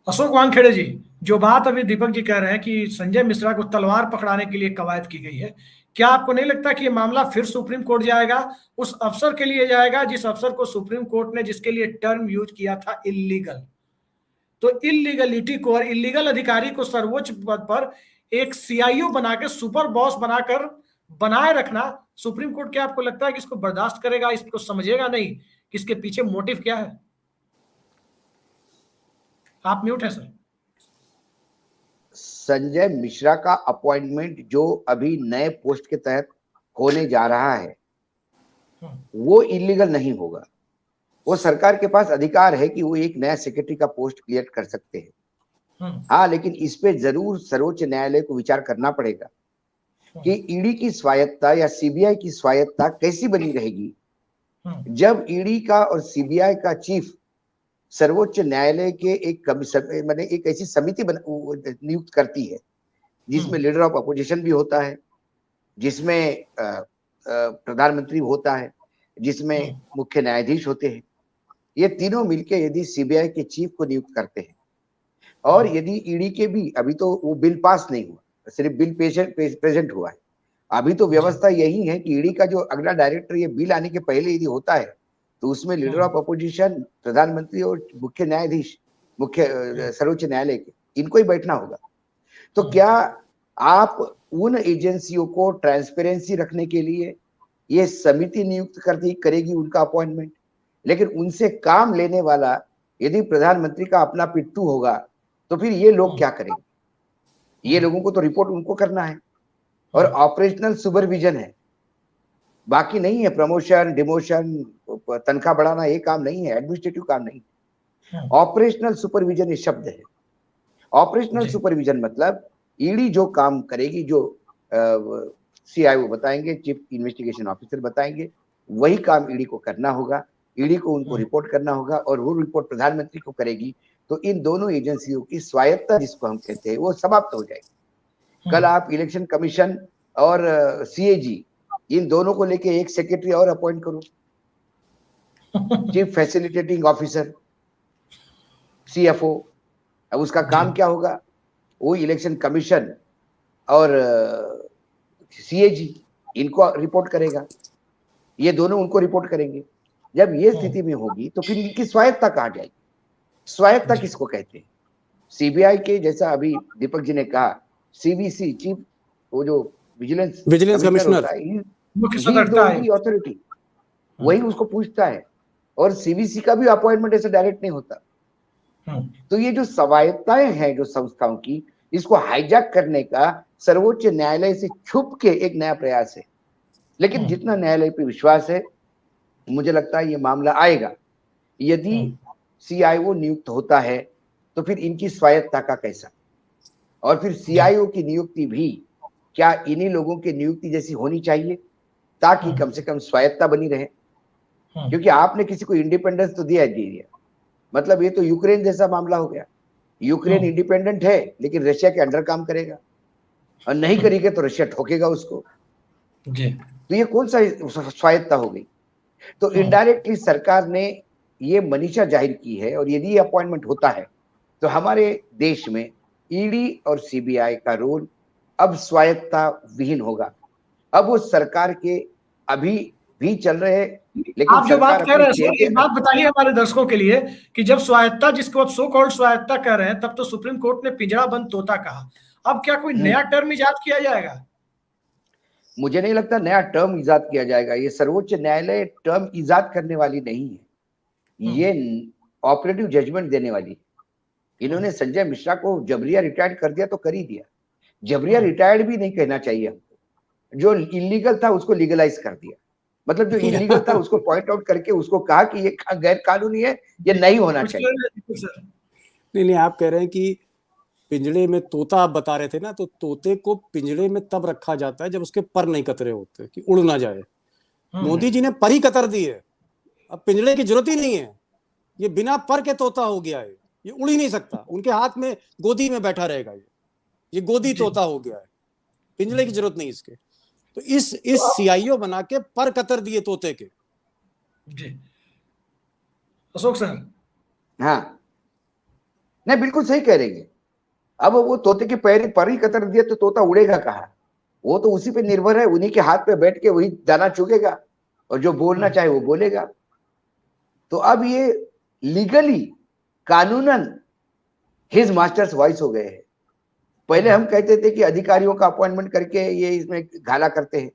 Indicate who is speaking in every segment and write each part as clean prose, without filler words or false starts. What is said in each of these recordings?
Speaker 1: अशोक वानखेड़े जी, जो बात अभी दीपक जी कह रहे हैं कि संजय मिश्रा को तलवार पकड़ाने के लिए कवायद की गई है, क्या आपको नहीं लगता कि ये मामला फिर सुप्रीम कोर्ट जाएगा, उस अफसर के लिए जाएगा जिस अफसर को सुप्रीम कोर्ट ने जिसके लिए टर्म यूज किया था इल्लीगल? तो इलीगलिटी को और इलीगल अधिकारी को सर्वोच्च पद पर एक सीआईओ बना के सुपर बॉस बनाकर बनाए रखना सुप्रीम कोर्ट, क्या आपको लगता है कि इसको बर्दाश्त करेगा, इसको समझेगा नहीं कि इसके पीछे मोटिव क्या है? आप म्यूट है सर।
Speaker 2: संजय मिश्रा का अपॉइंटमेंट जो अभी नए पोस्ट के तहत होने जा रहा है वो इलीगल नहीं होगा। वो सरकार के पास अधिकार है कि वो एक नया सेक्रेटरी का पोस्ट क्रिएट कर सकते हैं। हाँ, लेकिन इस पे जरूर सर्वोच्च न्यायालय को विचार करना पड़ेगा कि ईडी की स्वायत्ता या सीबीआई की स्वायत्ता कैसी बनी रहेगी जब ईडी का और सीबीआई का चीफ सर्वोच्च न्यायालय के एक मैंने एक ऐसी समिति नियुक्त करती है जिसमें लीडर ऑफ अपोजिशन भी होता है, जिसमें प्रधानमंत्री होता है, जिसमें मुख्य न्यायाधीश होते हैं। ये तीनों मिलके यदि सीबीआई के चीफ को नियुक्त करते हैं और यदि ईडी के भी, अभी तो वो बिल पास नहीं हुआ, सिर्फ बिल प्रेजेंट हुआ है, अभी तो व्यवस्था यही है कि ईडी का जो अगला डायरेक्टर ये बिल आने के पहले यदि होता है तो उसमें लीडर ऑफ अपोजिशन, प्रधानमंत्री और मुख्य न्यायाधीश, मुख्य सर्वोच्च न्यायालय के, इनको ही बैठना होगा। तो क्या आप उन एजेंसियों को ट्रांसपेरेंसी रखने के लिए ये समिति नियुक्त करेगी उनका अपॉइंटमेंट, लेकिन उनसे काम लेने वाला यदि प्रधानमंत्री का अपना पिट्टू होगा तो फिर ये लोग क्या करेंगे? ये लोगों को तो रिपोर्ट उनको करना है और ऑपरेशनल सुपरविजन है, बाकी नहीं है। प्रमोशन, डिमोशन, तनख्वाह बढ़ाना ये काम नहीं है, एडमिनिस्ट्रेटिव काम नहीं है। ऑपरेशनल सुपरविजन ये शब्द है। ऑपरेशनल सुपरविजन मतलब ईडी जो काम करेगी, जो सीआईओ बताएंगे, चीफ इन्वेस्टिगेशन ऑफिसर बताएंगे, वही काम ईडी को करना होगा। ईडी को उनको रिपोर्ट करना होगा और वो रिपोर्ट प्रधानमंत्री को करेगी। तो इन दोनों एजेंसियों की स्वायत्ता जिसको हम कहते हैं वो समाप्त हो जाएगी। कल आप इलेक्शन कमीशन और सीएजी इन दोनों को लेके एक सेक्रेटरी और अपॉइंट करो, चीफ फैसिलिटेटिंग ऑफिसर, सीएफओ। अब उसका काम क्या होगा? वो इलेक्शन कमीशन और सीएजी इनको रिपोर्ट करेगा, ये दोनों उनको रिपोर्ट करेंगे। जब ये स्थिति में होगी तो फिर इनकी स्वायत्ता कहाँ जाएगी? स्वायत्ता किसको कहते हैं? सीबीआई के, जैसा अभी दीपक जी ने कहा, सीवीसी, चीफ, वो जो विजिलेंस कमिश्नर होता है, अथॉरिटी, वही उसको पूछता है। और सीवीसी का भी अपॉइंटमेंट ऐसे डायरेक्ट नहीं होता। तो ये जो स्वायत्ताएं हैं जो संस्थाओं की, इसको हाईजैक करने का सर्वोच्च न्यायालय से छुप के एक नया प्रयास है। लेकिन जितना न्यायालय पे विश्वास है, मुझे लगता है ये मामला आएगा। यदि सीआईओ नियुक्त होता है तो फिर इनकी स्वायत्ता का कैसा? और फिर सीआईओ की नियुक्ति भी क्या इन्हीं लोगों की नियुक्ति जैसी होनी चाहिए ताकि कम से कम स्वायत्ता बनी रहे? क्योंकि आपने किसी को इंडिपेंडेंस तो दिया मतलब ये तो यूक्रेन जैसा मामला हो गया। यूक्रेन इंडिपेंडेंट है लेकिन रशिया के अंडर काम करेगा, और नहीं करेगा तो रशिया ठोकेगा उसको। तो ये कौन सा स्वायत्ता हो गई? तो इनडायरेक्टली सरकार ने ये मनीषा जाहिर की है। और यदि ये अपॉइंटमेंट होता है तो हमारे देश में ईडी और सीबीआई का रोल अब स्वायत्ता विहीन होगा। अब वो सरकार के अभी भी चल रहे हैं, लेकिन
Speaker 1: आप जो बात कह रहे हैं सर, एक बात बताइए हमारे दर्शकों के लिए कि जब स्वायत्ता, जिसको आप सो कॉल्ड स्वायत्ता कह रहे हैं, तब तो सुप्रीम कोर्ट ने पिंजरा बंद तोता कहा। अब क्या कोई नया टर्म इजाद किया जाएगा?
Speaker 2: मुझे नहीं लगता नया टर्म इजाद किया जाएगा। ये सर्वोच्च न्यायालय टर्म इजाद करने वाली नहीं है, ये ऑपरेटिव जजमेंट देने वाली। इन्होंने संजय मिश्रा को जबरिया रिटायर्ड कर दिया तो कर ही दिया। जबरिया रिटायर्ड भी नहीं कहना चाहिए हमको। जो इलीगल था उसको लीगलाइज कर दिया। मतलब जो इलीगल था उसको पॉइंट आउट करके उसको कहा कि ये गैर कानूनी है, ये नहीं होना चाहिए।
Speaker 3: नहीं, आप कह रहे हैं कि पिंजड़े में तोता आप बता रहे थे ना, तो तोते को पिंजड़े में तब रखा जाता है जब उसके पर नहीं कतरे होते कि उड़ ना जाए। मोदी जी ने पर ही कतर दी है, अब पिंजड़े की जरूरत ही नहीं है। ये बिना पर के तोता हो गया है, ये उड़ ही नहीं सकता। उनके हाथ में गोदी में बैठा रहेगा, ये गोदी तोता हो गया है, पिंजड़े की जरूरत नहीं इसके। तो इस सीआईओ बना के पर कतर दिए तोते के।
Speaker 1: जी अशोक सर,
Speaker 2: हाँ, नहीं, बिल्कुल सही कह रही है। अब वो तोते के पर ही कतर दिया तो तोता उड़ेगा कहाँ? वो तो उसी पे निर्भर है, उन्हीं के हाथ पे बैठ के वही दाना चुगेगा और जो बोलना चाहे वो बोलेगा। तो अब ये लीगली, कानूनन हिज मास्टर्स वॉइस हो गए हैं। पहले हम कहते थे कि अधिकारियों का अपॉइंटमेंट करके ये इसमें घाला करते हैं।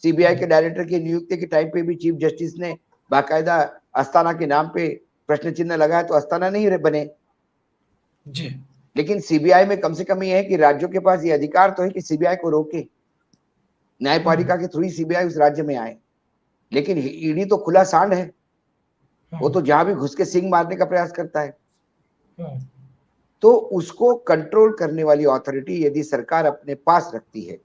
Speaker 2: सीबीआई के डायरेक्टर की नियुक्ति के टाइम पे भी चीफ जस्टिस ने बाकायदा अस्थाना के नाम पे प्रश्न चिन्ह लगाया, तो अस्थाना नहीं बने
Speaker 1: जी।
Speaker 2: लेकिन सीबीआई में कम से कम ये है कि राज्यों के पास ये अधिकार तो है कि सीबीआई को रोके, न्यायपालिका के थ्रू ही सीबीआई उस राज्य में आए। लेकिन ईडी तो खुला सांड है, वो तो जहां भी घुस के सिंग मारने का प्रयास करता है। तो उसको कंट्रोल करने वाली अथॉरिटी यदि सरकार अपने पास रखती है,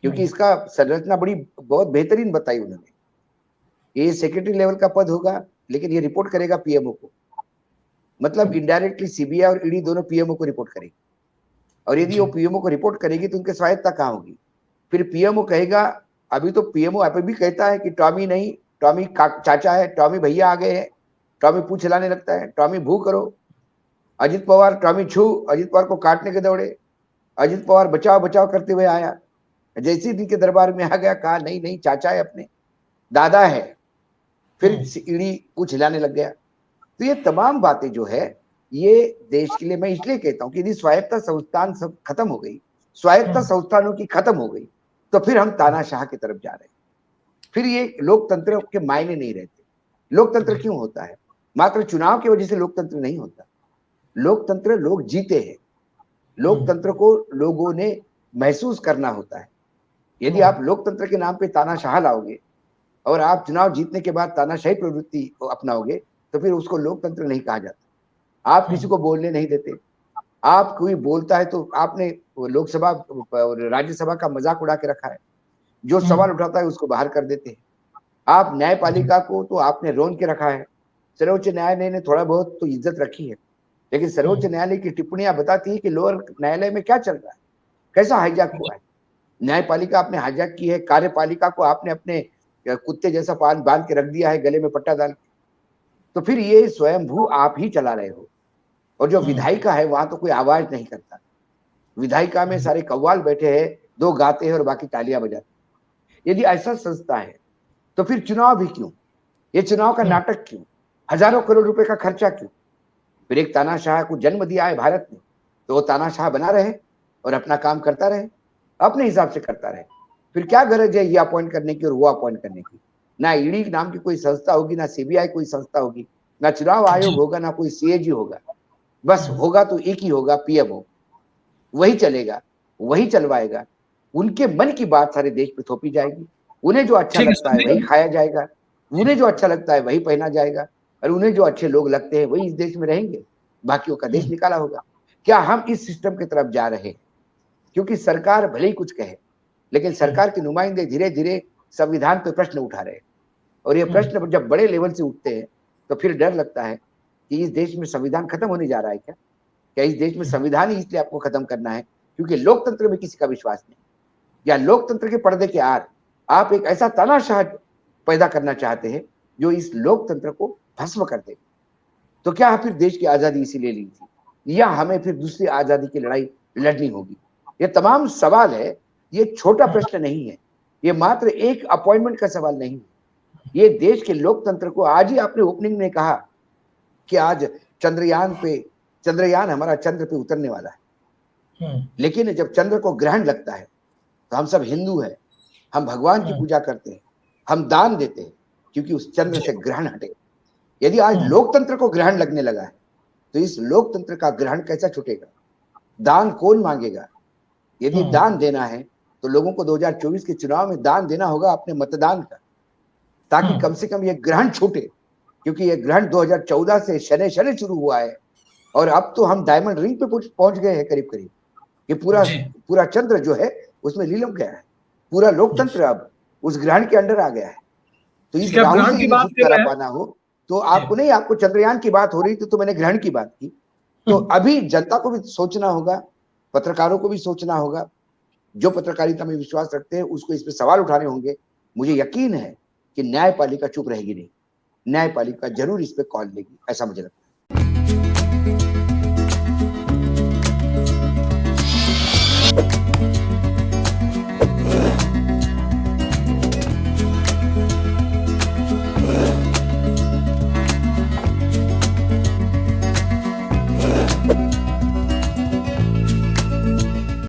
Speaker 2: क्योंकि इसका संरचना बहुत बेहतरीन बताई उन्होंने। ये सेक्रेटरी लेवल का पद होगा, लेकिन ये रिपोर्ट करेगा पीएमओ को। मतलब इनडायरेक्टली सीबीआई और ईडी दोनों पीएमओ को रिपोर्ट करेगी। और यदि वो पीएमओ को रिपोर्ट करेगी तो उनकी स्वायत्ता कहाँ होगी? फिर पीएमओ कहेगा, अभी तो पीएमओ अभी भी कहता है कि टॉमी नहीं, टॉमी चाचा है, टॉमी भैया आ गए हैं, टॉमी पूछ हिलाने लगता है, टॉमी भू करो। अजित पवार टॉमी छू, अजित पवार को काटने के दौड़े, अजित पवार बचाव बचाव करते हुए आया, जैसे दिन के दरबार में आ गया, कहा नहीं नहीं चाचा है, अपने दादा है, फिर ईडी पूछ हिलाने लग गया। तो ये तमाम बातें जो है, ये देश के लिए, मैं इसलिए कहता हूं कि यदि स्वायत्ता संस्थान सब खत्म हो गई, स्वायत्ता संस्थानों की खत्म हो गई, तो फिर हम तानाशाह की तरफ जा रहे हैं। फिर ये लोकतंत्र के मायने नहीं रहते। लोकतंत्र क्यों होता है? मात्र चुनाव की वजह से लोकतंत्र नहीं होता। लोकतंत्र लोग जीते हैं, लोकतंत्र को लोगों ने महसूस करना होता है। यदि आप लोकतंत्र के नाम पे तानाशाह लाओगे और आप चुनाव जीतने के बाद तानाशाही प्रवृत्ति को अपनाओगे, तो फिर उसको लोकतंत्र नहीं कहा जाता। आप किसी को बोलने नहीं देते, आप कोई बोलता है तो आपने लोकसभा और राज्यसभा का मजाक उड़ा के रखा है, जो सवाल उठाता है उसको बाहर कर देते हैं। आप न्यायपालिका को तो आपने रोन के रखा है। सर्वोच्च न्यायालय ने थोड़ा बहुत तो इज्जत रखी है, लेकिन सर्वोच्च न्यायालय की टिप्पणियां बताती है कि लोअर न्यायालय में क्या चल रहा है, कैसा हाईजैक हुआ है। न्यायपालिका आपने हाईजैक की है, कार्यपालिका को आपने अपने कुत्ते जैसा बांध के रख दिया है, गले में पट्टा डाल के। तो फिर ये स्वयंभू आप ही चला रहे हो। और जो विधायिका है वहां तो कोई आवाज नहीं करता। विधायिका में सारे कव्वाल बैठे हैं, दो गाते हैं और बाकी तालियां बजाते। यदि ऐसा संस्था है तो फिर चुनाव भी क्यों? ये चुनाव का नाटक क्यों? हजारों करोड़ रुपए का खर्चा क्यों? फिर एक तानाशाह को जन्म दिया है भारत ने, तो वो तानाशाह बना रहे और अपना काम करता रहे, अपने हिसाब से करता रहे। फिर क्या गरज है ये अपॉइंट करने की और वो अपॉइंट करने की? ना ईडी नाम की कोई संस्था होगी, ना सीबीआई कोई संस्था होगी, ना चुनाव आयोग होगा, ना कोई सीएजी होगा। बस होगा तो एक ही होगा, पीएमओ। वही चलेगा, वही चलवाएगा। उनके मन की बात सारे देश पे थोपी जाएगी। उन्हें जो अच्छा लगता है वही खाया जाएगा, उन्हें जो अच्छा लगता है वही पहना जाएगा, और उन्हें जो अच्छे लोग लगते हैं वही इस देश में रहेंगे। बाकियों का देश निकाला होगा। क्या हम इस सिस्टम की तरफ जा रहे हैं? क्योंकि सरकार भले ही कुछ कहे, लेकिन सरकार के नुमाइंदे धीरे धीरे संविधान पे प्रश्न उठा रहे हैं। और ये प्रश्न जब बड़े लेवल से उठते हैं तो फिर डर लगता है कि इस देश में संविधान खत्म होने जा रहा है क्या? क्या इस देश में संविधान ही इसलिए आपको खत्म करना है क्योंकि लोकतंत्र में किसी का विश्वास नहीं, या लोकतंत्र के पर्दे के आर आप एक ऐसा तानाशाह पैदा करना चाहते हैं जो इस लोकतंत्र को भस्म कर दे? तो क्या फिर देश की आजादी इसीलिए ली थी, या हमें फिर दूसरी आजादी की लड़ाई लड़नी होगी? ये तमाम सवाल है। ये छोटा प्रश्न नहीं है, ये मात्र एक अपॉइंटमेंट का सवाल नहीं है। ये देश के लोकतंत्र को, आज ही आपने ओपनिंग में कहा कि आज चंद्रयान हमारा चंद्र पे उतरने वाला है। लेकिन जब चंद्र को ग्रहण लगता है तो हम सब हिंदू हैं, हम भगवान की पूजा करते हैं, हम दान देते हैं क्योंकि उस चंद्र से ग्रहण हटे। यदि आज लोकतंत्र को ग्रहण लगने लगा है तो इस लोकतंत्र का ग्रहण कैसा छूटेगा? दान कौन मांगेगा? यदि दान देना है तो लोगों को 2024 के चुनाव में दान देना होगा अपने मतदान का, ताकि कम से कम ये ग्रहण छूटे। क्योंकि ये ग्रहण 2014 से शनि शुरू हुआ है और अब तो हम डायमंड रिंग पे पहुंच गए हैं करीब करीब। ये पूरा चंद्र जो है उसमें लीलम गया है, पूरा लोकतंत्र अब उस ग्रहण के अंडर आ गया है। तो इस राहु से यदि छुटकारा पाना हो तो आपको नहीं, आपको चंद्रयान की बात हो रही थी तो मैंने ग्रहण की बात की। तो अभी जनता को भी सोचना होगा, पत्रकारों को भी सोचना होगा, जो पत्रकारिता में विश्वास रखते हैं उसको इस पे सवाल उठाने होंगे। मुझे यकीन है कि न्यायपालिका चुप रहेगी नहीं, न्यायपालिका जरूर इस पे कॉल लेगी, ऐसा मुझे लगता है।